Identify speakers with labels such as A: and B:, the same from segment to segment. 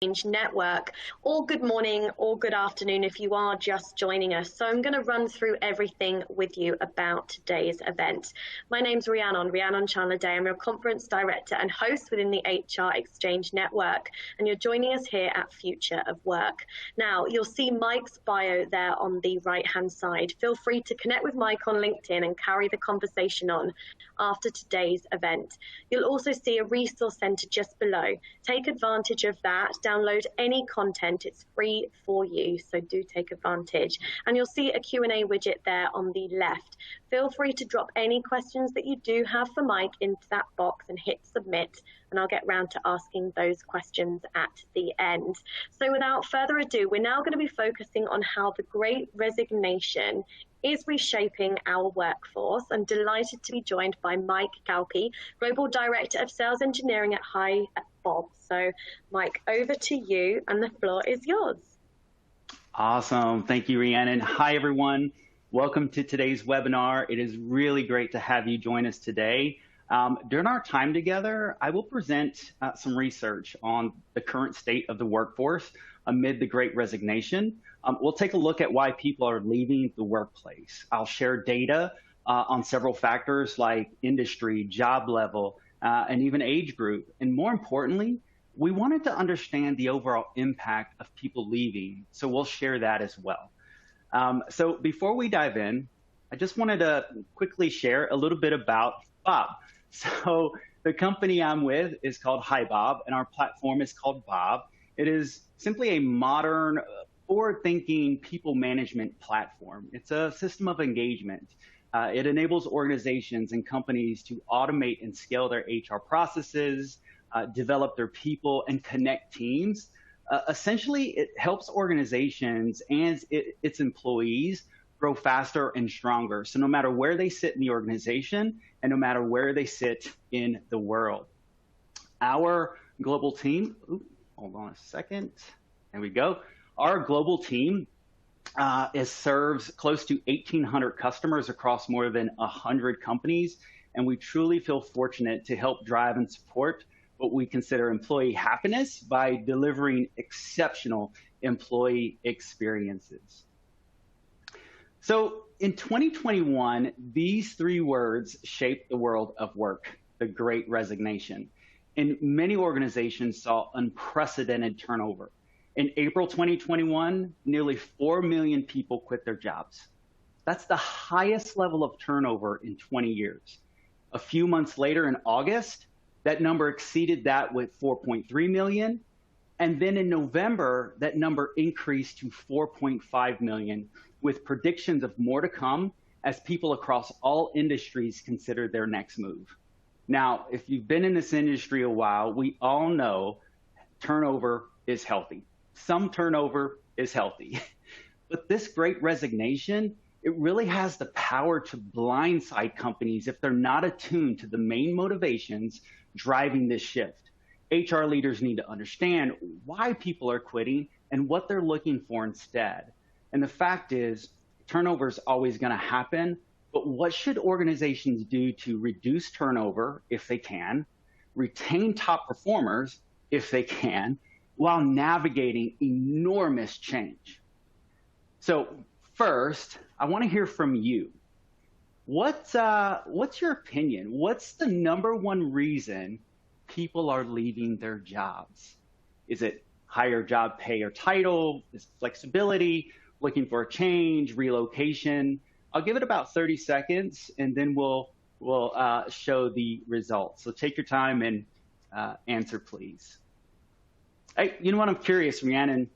A: Network, or good morning or good afternoon if you are just joining us. So I'm going to run through everything with you about today's event. My name's Rhiannon Chandler-Day. I'm your conference director and host within the HR Exchange Network, and you're joining us here at Future of Work. Now, you'll see Mike's bio there on the right-hand side. Feel free to connect with Mike on LinkedIn and carry the conversation on after today's event. You'll also see a resource center just below. Take advantage of that. Download any content. It's free for you, so do take advantage. And you'll see a Q&A widget there on the left. Feel free to drop any questions that you do have for Mike into that box and hit submit, and I'll get round to asking those questions at the end. So without further ado, we're now going to be focusing on how the Great Resignation is reshaping our workforce. I'm delighted to be joined by Mike Kaupe, Global Director of Sales Engineering at HiBob. So Mike, over to you, and the floor is yours.
B: Awesome. Thank you, Rhiannon. Hi, everyone. Welcome to today's webinar. It is really great to have you join us today. During our time together, I will present some research on the current state of the workforce amid the Great Resignation. We'll take a look at why people are leaving the workplace. I'll share data on several factors like industry, job level, and even age group. And more importantly, we wanted to understand the overall impact of people leaving, so we'll share that as well. So before we dive in, I just wanted to quickly share a little bit about Bob. So the company I'm with is called HiBob, and our platform is called Bob. It is simply a modern, forward-thinking people management platform. It's a system of engagement. It enables organizations and companies to automate and scale their HR processes, develop their people, and connect teams. Essentially, it helps organizations and its employees grow faster and stronger. So no matter where they sit in the organization and no matter where they sit in the world. Our global team, hold on a second, there we go. Our global team serves close to 1,800 customers across more than 100 companies, and we truly feel fortunate to help drive and support what we consider employee happiness by delivering exceptional employee experiences. So in 2021, these three words shaped the world of work: the Great Resignation. And many organizations saw unprecedented turnover. In April 2021, nearly 4 million people quit their jobs. That's the highest level of turnover in 20 years. A few months later, in August, that number exceeded that with 4.3 million. And then in November, that number increased to 4.5 million, with predictions of more to come as people across all industries consider their next move. Now, if you've been in this industry a while, we all know turnover is healthy. Some turnover is healthy. But this Great Resignation, it really has the power to blindside companies if they're not attuned to the main motivations driving this shift. HR leaders need to understand why people are quitting and what they're looking for instead. And the fact is, turnover is always going to happen, but what should organizations do to reduce turnover if they can, retain top performers if they can, while navigating enormous change? So first, I want to hear from you. What's your opinion? What's the #1 reason people are leaving their jobs? Is it higher job pay or title? Is it flexibility? Looking for a change? Relocation? I'll give it about 30 seconds, and then we'll show the results. So take your time and answer, please. Hey, you know what? I'm curious, Rhiannon,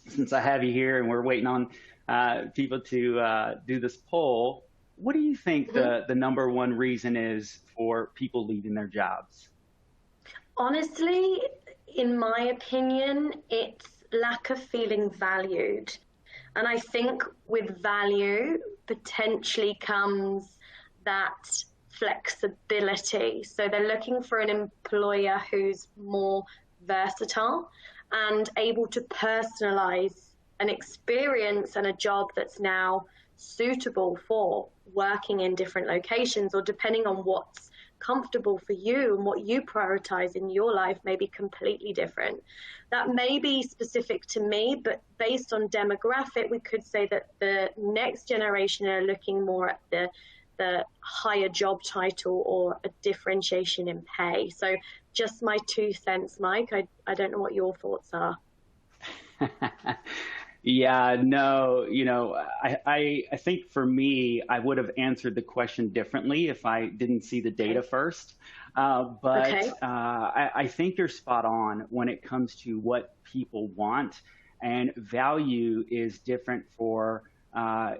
B: since I have you here and we're waiting on people to do this poll. What do you think the #1 reason is for people leaving their jobs?
A: Honestly, in my opinion, it's lack of feeling valued. And I think with value potentially comes that flexibility. So they're looking for an employer who's more versatile and able to personalize an experience and a job that's now suitable for working in different locations, or depending on what's comfortable for you and what you prioritize in your life may be completely different. That may be specific to me, but based on demographic, we could say that the next generation are looking more at the higher job title or a differentiation in pay. So just my 2 cents, Mike. I don't know what your thoughts are.
B: Yeah, no, I think for me, I would have answered the question differently if I didn't see the data first.
A: Okay.
B: I think you're spot on when it comes to what people want, and value is different for,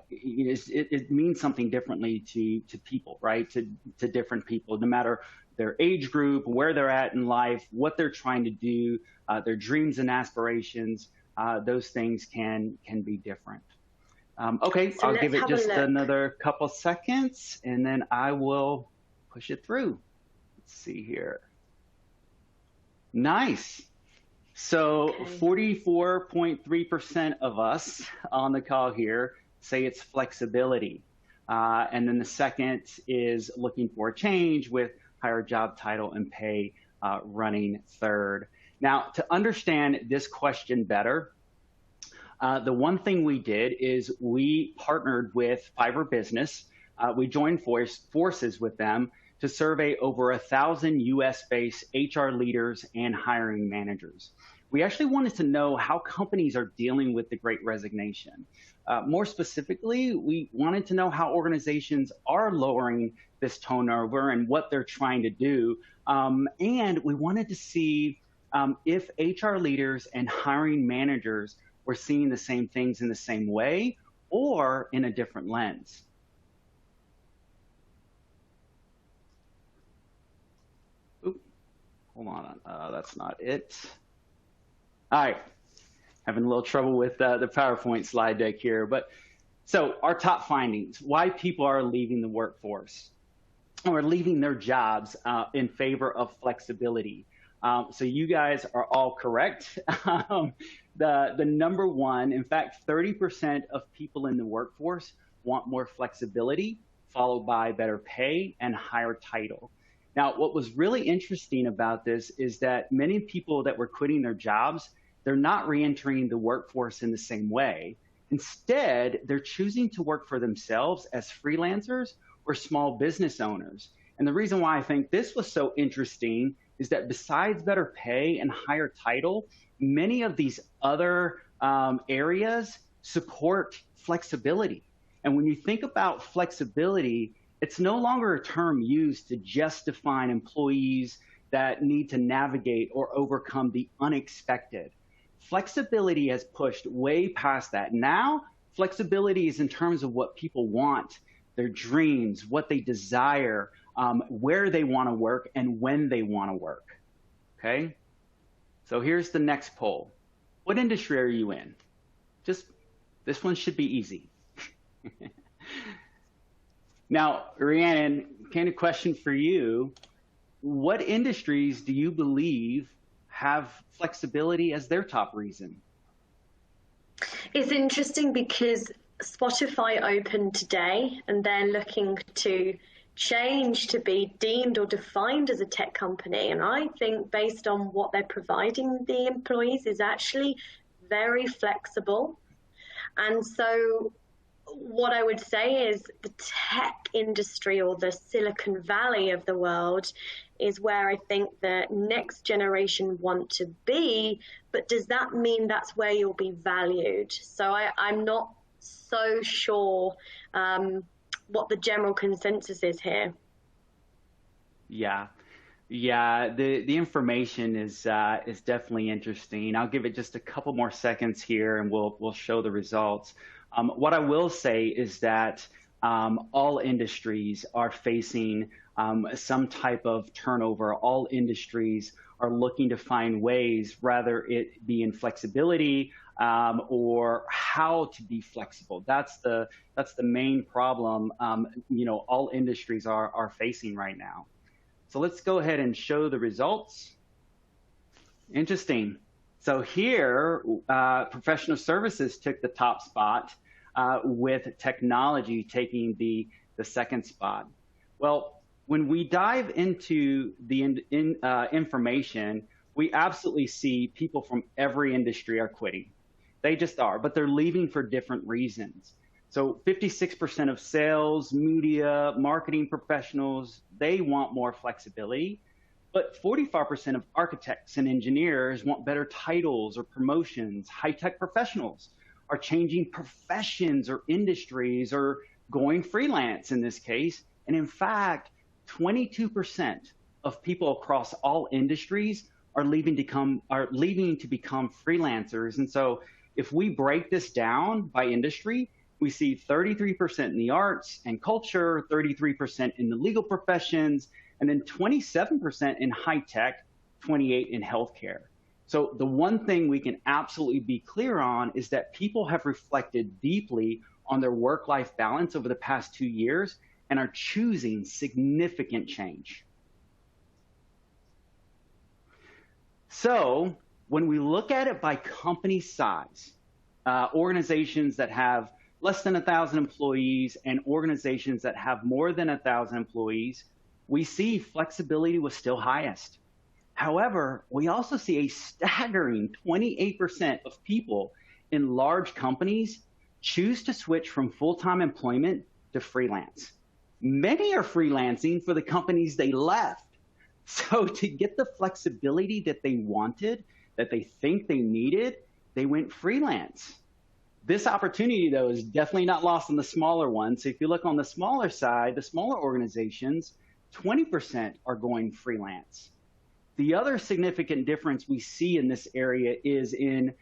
B: it means something differently to people, right? To different people, no matter their age group, where they're at in life, what they're trying to do, their dreams and aspirations. Those things can be different. Okay,
A: So
B: I'll
A: let's
B: give it
A: have a
B: just
A: look.
B: another couple seconds, and then I will push it through. Let's see here. Nice. So
A: Okay.
B: 44.3% of us on the call here say it's flexibility. And then the second is looking for a change, with higher job title and pay running third. Now, to understand this question better, the one thing we did is we partnered with Fiverr Business. We joined forces with them to survey over 1,000 US-based HR leaders and hiring managers. We actually wanted to know how companies are dealing with the Great Resignation. More specifically, we wanted to know how organizations are lowering this turnover and what they're trying to do. And we wanted to see if HR leaders and hiring managers were seeing the same things in the same way or in a different lens. Oop, hold on, that's not it. All right, having a little trouble with the PowerPoint slide deck here. But so our top findings, why people are leaving the workforce or leaving their jobs in favor of flexibility. So you guys are all correct. The number one, in fact, 30% of people in the workforce want more flexibility, followed by better pay and higher title. Now, what was really interesting about this is that many people that were quitting their jobs, they're not reentering the workforce in the same way. Instead, they're choosing to work for themselves as freelancers or small business owners. And the reason why I think this was so interesting is that besides better pay and higher title, many of these other areas support flexibility. And when you think about flexibility, it's no longer a term used to just define employees that need to navigate or overcome the unexpected. Flexibility has pushed way past that. Now, flexibility is in terms of what people want, their dreams, what they desire, where they want to work, and when they want to work. Okay? So here's the next poll. What industry are you in? Just, this one should be easy. Now, Rhiannon, kind of question for you. What industries do you believe have flexibility as their top reason?
A: It's interesting because Spotify opened today and they're looking to change to be deemed or defined as a tech company. And I think based on what they're providing the employees is actually very flexible. And so what I would say is the tech industry, or the Silicon Valley of the world, is where I think the next generation want to be. But does that mean that's where you'll be valued? So I'm not so sure what the general consensus is here.
B: Yeah, the information is definitely interesting. I'll give it just a couple more seconds here, and we'll show the results. What I will say is that all industries are facing some type of turnover. All industries are looking to find ways, rather it be in flexibility or how to be flexible. That's the main problem all industries are facing right now. So let's go ahead and show the results. Interesting. So here, professional services took the top spot, with technology taking the second spot. Well, When we dive into the information, we absolutely see people from every industry are quitting. They just are, but they're leaving for different reasons. So 56% of sales, media, marketing professionals, they want more flexibility. But 45% of architects and engineers want better titles or promotions. High-tech professionals are changing professions or industries or going freelance in this case. And in fact, 22% of people across all industries are leaving to become freelancers. And so if we break this down by industry, we see 33% in the arts and culture, 33% in the legal professions, and then 27% in high tech, 28% in healthcare. So the one thing we can absolutely be clear on is that people have reflected deeply on their work-life balance over the past 2 years and are choosing significant change. So when we look at it by company size, organizations that have less than 1,000 employees and organizations that have more than 1,000 employees, we see flexibility was still highest. However, we also see a staggering 28% of people in large companies choose to switch from full-time employment to freelance. Many are freelancing for the companies they left. So to get the flexibility that they wanted, that they think they needed, they went freelance. This opportunity, though, is definitely not lost on the smaller ones. So if you look on the smaller side, the smaller organizations, 20% are going freelance. The other significant difference we see in this area is in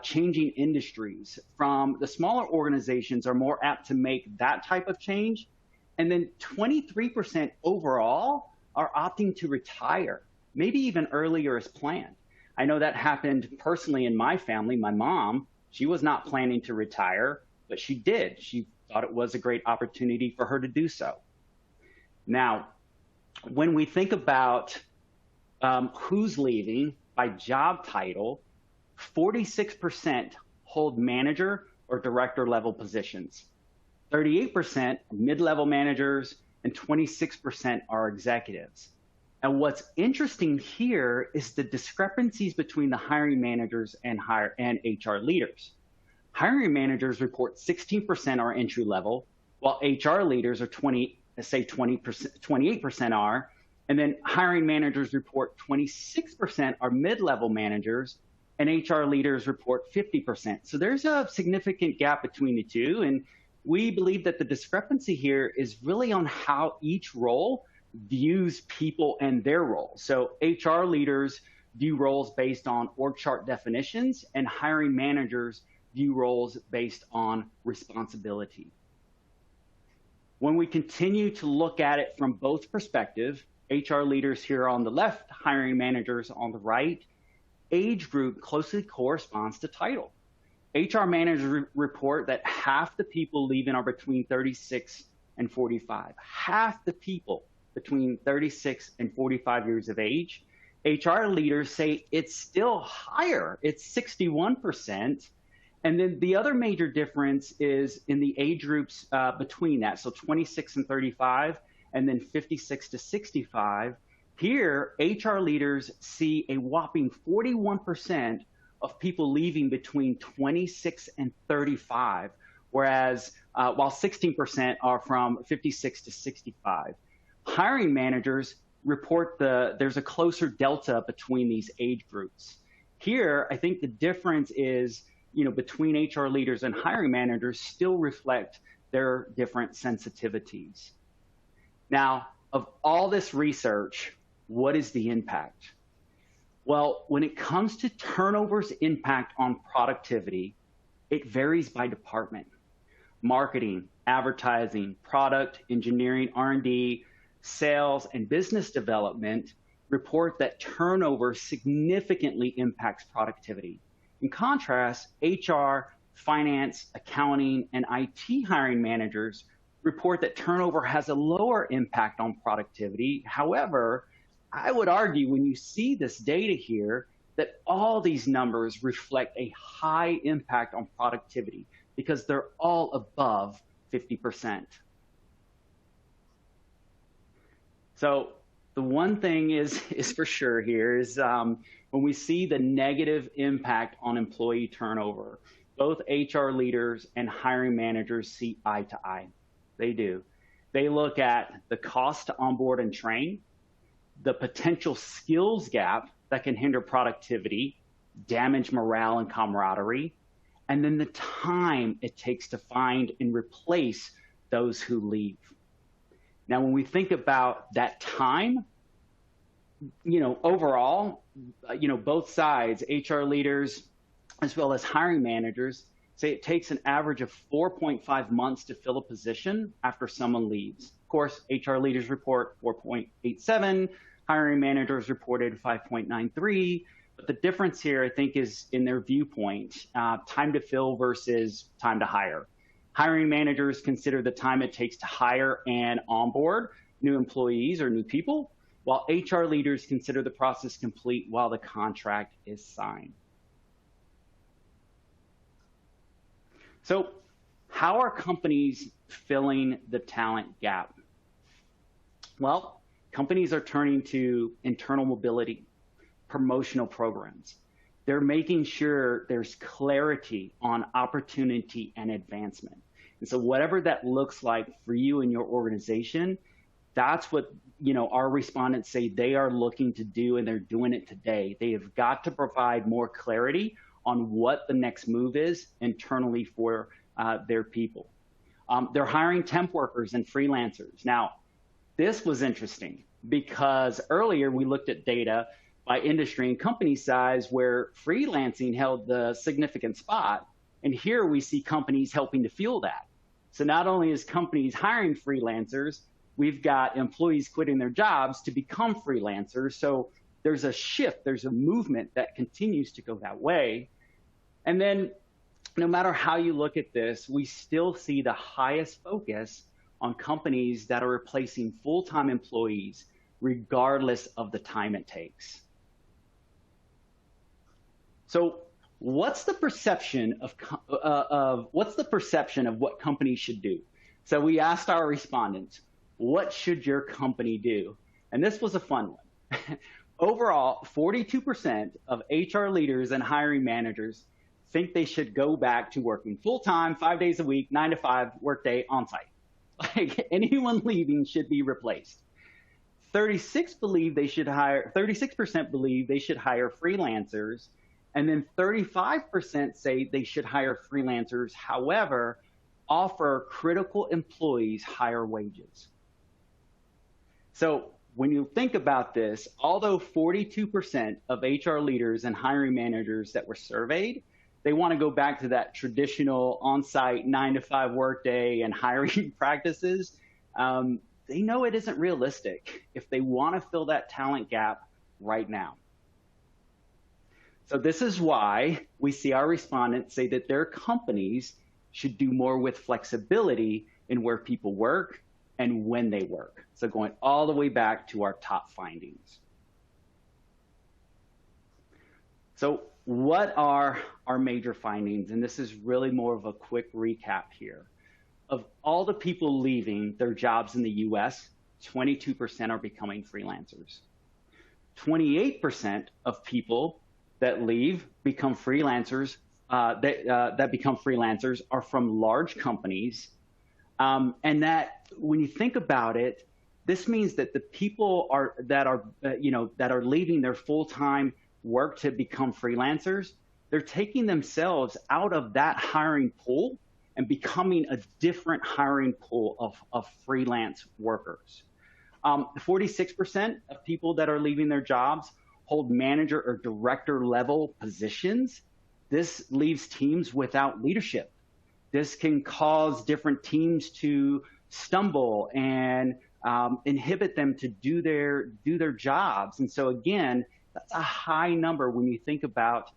B: changing industries. From the smaller organizations are more apt to make that type of change. And then 23% overall are opting to retire, maybe even earlier as planned. I know that happened personally in my family. My mom, she was not planning to retire, but she did. She thought it was a great opportunity for her to do so. Now, when we think about who's leaving by job title, 46% hold manager or director level positions. 38% mid-level managers and 26% are executives. And what's interesting here is the discrepancies between the hiring managers and HR leaders. Hiring managers report 16% are entry level, while HR leaders are 28% are, and then hiring managers report 26% are mid-level managers, and HR leaders report 50%. So there's a significant gap between the two, and we believe that the discrepancy here is really on how each role views people and their roles. So HR leaders view roles based on org chart definitions, and hiring managers view roles based on responsibility. When we continue to look at it from both perspectives, HR leaders here on the left, hiring managers on the right, age group closely corresponds to title. HR managers report that half the people leaving are between 36 and 45. Half the people between 36 and 45 years of age. HR leaders say it's still higher. It's 61%. And then the other major difference is in the age groups between that. So 26 and 35, and then 56 to 65. Here, HR leaders see a whopping 41% of people leaving between 26 and 35, whereas while 16% are from 56 to 65. Hiring managers report there's a closer delta between these age groups. Here, I think the difference is, between HR leaders and hiring managers still reflect their different sensitivities. Now, of all this research, what is the impact? Well, when it comes to turnover's impact on productivity, it varies by department. Marketing, advertising, product, engineering, R&D, sales, and business development report that turnover significantly impacts productivity. In contrast, HR, finance, accounting, and IT hiring managers report that turnover has a lower impact on productivity. However, I would argue when you see this data here that all these numbers reflect a high impact on productivity because they're all above 50%. So the one thing is for sure here is when we see the negative impact on employee turnover, both HR leaders and hiring managers see eye to eye. They do. They look at the cost to onboard and train, the potential skills gap that can hinder productivity, damage morale and camaraderie, and then the time it takes to find and replace those who leave. Now, when we think about that time, overall, both sides, HR leaders as well as hiring managers, say it takes an average of 4.5 months to fill a position after someone leaves. Of course, HR leaders report 4.87, hiring managers reported 5.93, but the difference here, I think, is in their viewpoint, time to fill versus time to hire. Hiring managers consider the time it takes to hire and onboard new employees or new people, while HR leaders consider the process complete while the contract is signed. So how are companies filling the talent gap? Well, companies are turning to internal mobility, promotional programs. They're making sure there's clarity on opportunity and advancement. And so whatever that looks like for you and your organization, that's what our respondents say they are looking to do, and they're doing it today. They have got to provide more clarity on what the next move is internally for their people. They're hiring temp workers and freelancers. Now, this was interesting because earlier we looked at data by industry and company size where freelancing held the significant spot. And here we see companies helping to fuel that. So not only is companies hiring freelancers, we've got employees quitting their jobs to become freelancers. So there's a shift, there's a movement that continues to go that way. And then no matter how you look at this, we still see the highest focus on companies that are replacing full-time employees regardless of the time it takes. So what's the perception of what companies should do? So we asked our respondents, what should your company do? And this was a fun one. Overall, 42% of HR leaders and hiring managers think they should go back to working full-time, 5 days a week, 9 to 5 workday on-site. Like anyone leaving should be replaced. 36% believe they should hire freelancers, and then 35% say they should hire freelancers, however, offer critical employees higher wages. So when you think about this, although 42% of HR leaders and hiring managers that were surveyed, they want to go back to that traditional on-site 9 to 5 workday and hiring practices, they know it isn't realistic if they want to fill that talent gap right now. So this is why we see our respondents say that their companies should do more with flexibility in where people work and when they work. So going all the way back to our top findings. So what are our major findings? And this is really more of a quick recap here. Of all the people leaving their jobs in the US, 22% are becoming freelancers. 28% of people that leave become freelancers, that become freelancers are from large companies. And that when you think about it, this means that the people that are leaving their full-time work to become freelancers, they're taking themselves out of that hiring pool and becoming a different hiring pool of freelance workers. 46% of people that are leaving their jobs hold manager or director level positions. This leaves teams without leadership. This can cause different teams to stumble and inhibit them to do their jobs. And so again, that's a high number when you think about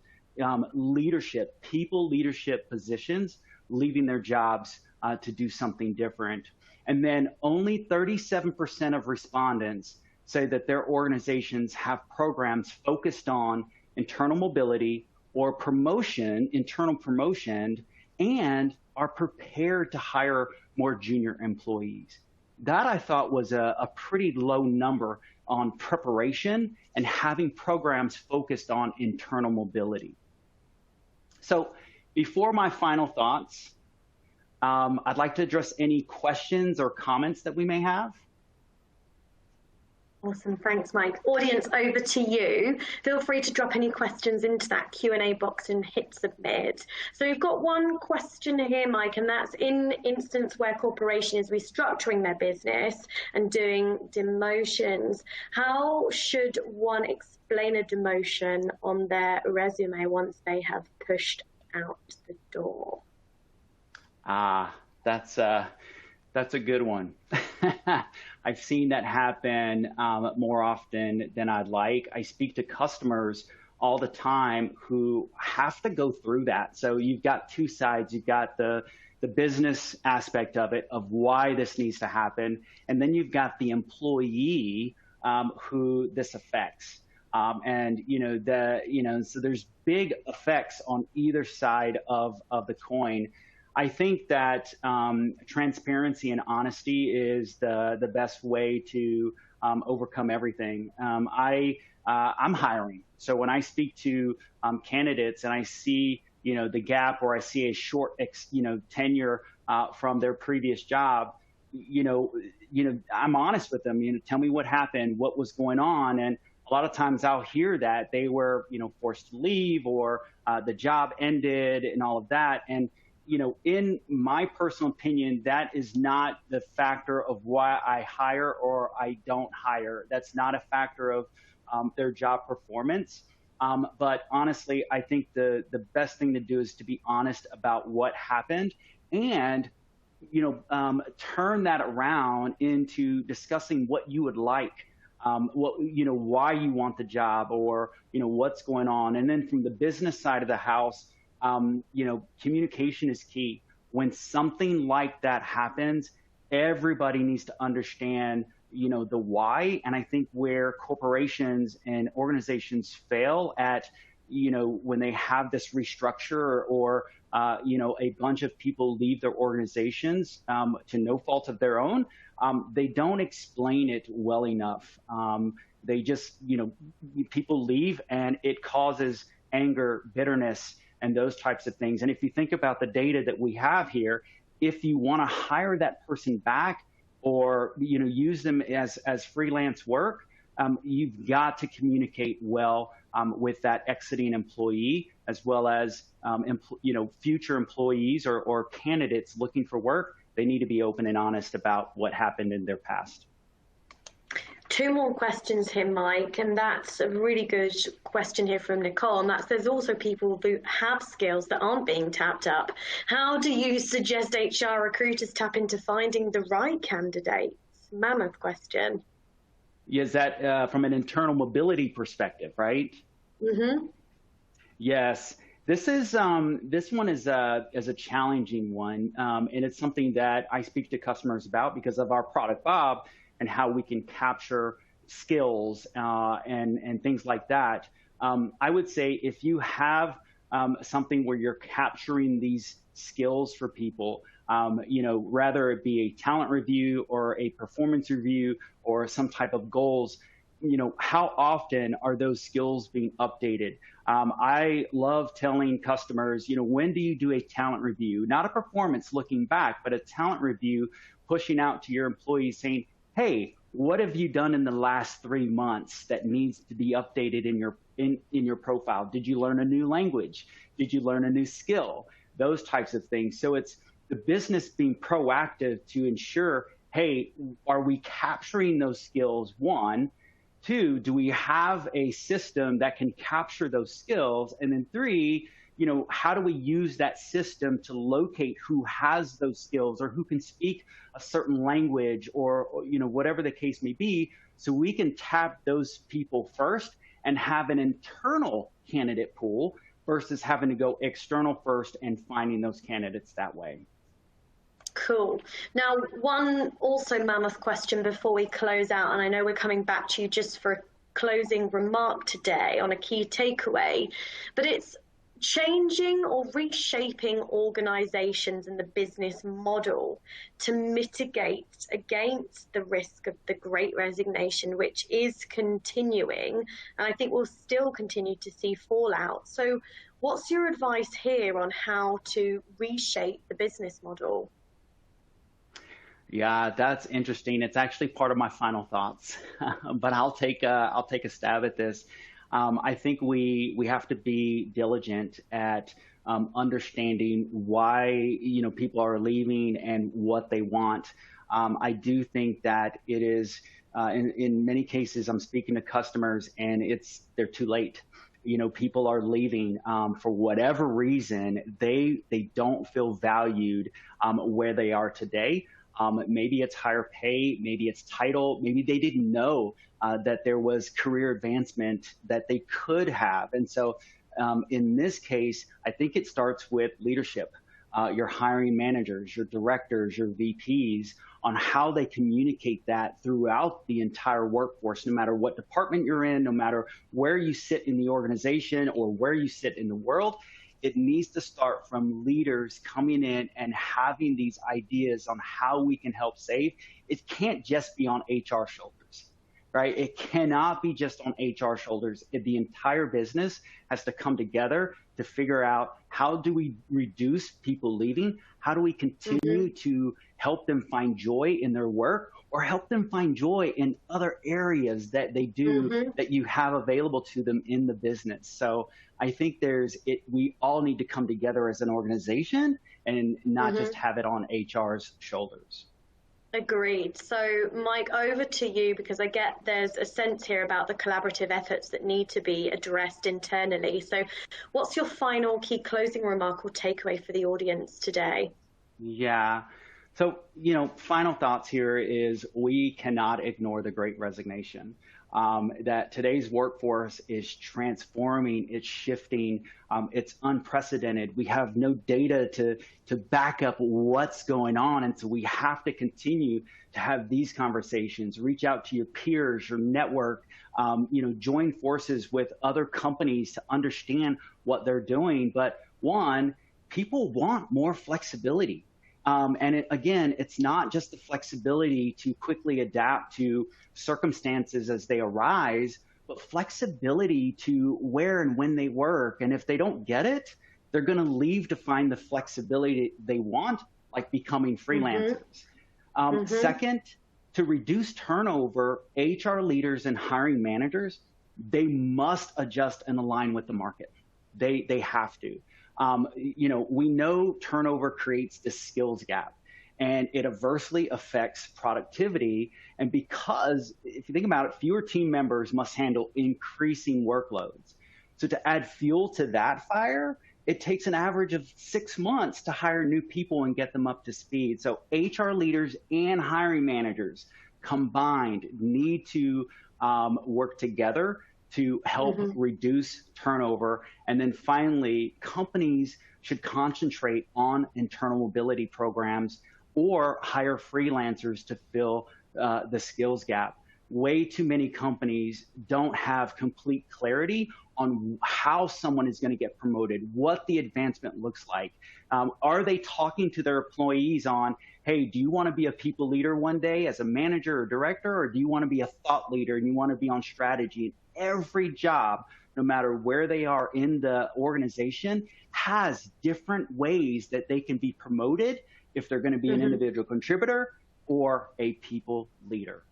B: leadership, people leadership positions leaving their jobs to do something different. And then only 37% of respondents say that their organizations have programs focused on internal mobility or promotion, internal promotion, and are prepared to hire more junior employees. That I thought was a pretty low number on preparation and having programs focused on internal mobility. So before my final thoughts, I'd like to address any questions or comments that we may have.
A: Awesome, thanks, Mike. Audience, over to you. Feel free to drop any questions into that Q&A box and hit submit. So we've got one question here, Mike, and that's in instance where corporation is restructuring their business and doing demotions, how should one explain a demotion on their resume once they have pushed out the door?
B: That's a good one. I've seen that happen more often than I'd like. I speak to customers all the time who have to go through that. So you've got two sides. You've got the business aspect of it, of why this needs to happen, and then you've got the employee who this affects. So there's big effects on either side of the coin. I think that transparency and honesty is the best way to overcome everything. I'm hiring, so when I speak to candidates and I see the gap, or I see a short tenure from their previous job, I'm honest with them. Tell me what happened, what was going on, and a lot of times I'll hear that they were forced to leave, or the job ended, and all of that. And in my personal opinion, that is not the factor of why I hire or I don't hire. That's not a factor of their job performance. But honestly, I think the best thing to do is to be honest about what happened, and turn that around into discussing what you would like, why you want the job, or what's going on. And then from the business side of the house, communication is key. When something like that happens, everybody needs to understand, the why. And I think where corporations and organizations fail at, when they have this restructure, or, a bunch of people leave their organizations to no fault of their own, they don't explain it well enough. They just, people leave, and it causes anger, bitterness, and those types of things. And if you think about the data that we have here, if you want to hire that person back, or use them as freelance work, you've got to communicate well with that exiting employee, as well as future employees or candidates looking for work. They need to be open and honest about what happened in their past.
A: Two more questions here, Mike, and that's a really good question here from Nicole, and that's there's also people who have skills that aren't being tapped up. How do you suggest HR recruiters tap into finding the right candidates? Mammoth question.
B: Yeah, is that from an internal mobility perspective, right? Mm-hmm. Yes. This one is a challenging one, and it's something that I speak to customers about because of our product, Bob, and how we can capture skills and things like that. I would say if you have something where you're capturing these skills for people, rather it be a talent review or a performance review or some type of goals, how often are those skills being updated? I love telling customers, when do you do a talent review? Not a performance looking back, but a talent review, pushing out to your employees saying, hey, what have you done in the last 3 months that needs to be updated in your profile? Did you learn a new language? Did you learn a new skill? Those types of things. So it's the business being proactive to ensure, hey, are we capturing those skills? One. Two, do we have a system that can capture those skills? And then three, how do we use that system to locate who has those skills or who can speak a certain language or whatever the case may be, so we can tap those people first and have an internal candidate pool versus having to go external first and finding those candidates that way.
A: Cool. Now, one also mammoth question before we close out, and I know we're coming back to you just for a closing remark today on a key takeaway, but it's changing or reshaping organizations and the business model to mitigate against the risk of the great resignation, which is continuing. And I think we'll still continue to see fallout. So, what's your advice here on how to reshape the business model?
B: Yeah, that's interesting. It's actually part of my final thoughts, but I'll take a stab at this. I think we have to be diligent at understanding why people are leaving and what they want. I do think that it is in many cases I'm speaking to customers and they're too late. People are leaving for whatever reason. They don't feel valued where they are today. Maybe it's higher pay, maybe it's title, maybe they didn't know that there was career advancement that they could have. And so in this case, I think it starts with leadership, your hiring managers, your directors, your VPs, on how they communicate that throughout the entire workforce, no matter what department you're in, no matter where you sit in the organization or where you sit in the world. It needs to start from leaders coming in and having these ideas on how we can help save. It can't just be on HR shoulders, right? It cannot be just on HR shoulders. The entire business has to come together to figure out, how do we reduce people leaving? How do we continue to help them find joy in their work, or help them find joy in other areas that they do that you have available to them in the business? So I think we all need to come together as an organization and not just have it on HR's shoulders.
A: Agreed. So, Mike, over to you, because I get there's a sense here about the collaborative efforts that need to be addressed internally. So, what's your final key closing remark or takeaway for the audience today?
B: Yeah. So, final thoughts here is we cannot ignore the Great Resignation. That today's workforce is transforming, it's shifting, it's unprecedented. We have no data to back up what's going on, and so we have to continue to have these conversations. Reach out to your peers, your network, join forces with other companies to understand what they're doing. But one, people want more flexibility. And again, it's not just the flexibility to quickly adapt to circumstances as they arise, but flexibility to where and when they work. And if they don't get it, they're going to leave to find the flexibility they want, like becoming freelancers. Second, to reduce turnover, HR leaders and hiring managers, they must adjust and align with the market. They have to. We know turnover creates this skills gap, and it adversely affects productivity. And because, if you think about it, fewer team members must handle increasing workloads. So to add fuel to that fire, it takes an average of 6 months to hire new people and get them up to speed. So HR leaders and hiring managers combined need to work together to help reduce turnover. And then finally, companies should concentrate on internal mobility programs or hire freelancers to fill the skills gap. Way too many companies don't have complete clarity on how someone is going to get promoted, what the advancement looks like. Are they talking to their employees on, hey, do you want to be a people leader one day as a manager or director, or do you want to be a thought leader and you want to be on strategy? Every job, no matter where they are in the organization, has different ways that they can be promoted if they're going to be an individual contributor or a people leader.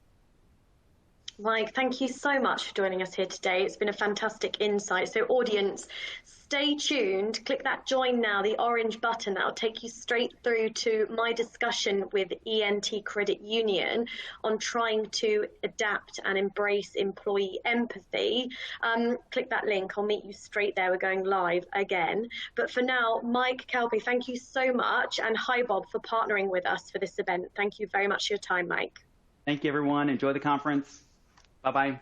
A: Mike, thank you so much for joining us here today. It's been a fantastic insight. So audience, stay tuned. Click that join now, the orange button. That'll take you straight through to my discussion with ENT Credit Union on trying to adapt and embrace employee empathy. Click that link. I'll meet you straight there. We're going live again. But for now, Mike, Kaupe, thank you so much. And HiBob for partnering with us for this event. Thank you very much for your time, Mike.
B: Thank you, everyone. Enjoy the conference. Bye-bye.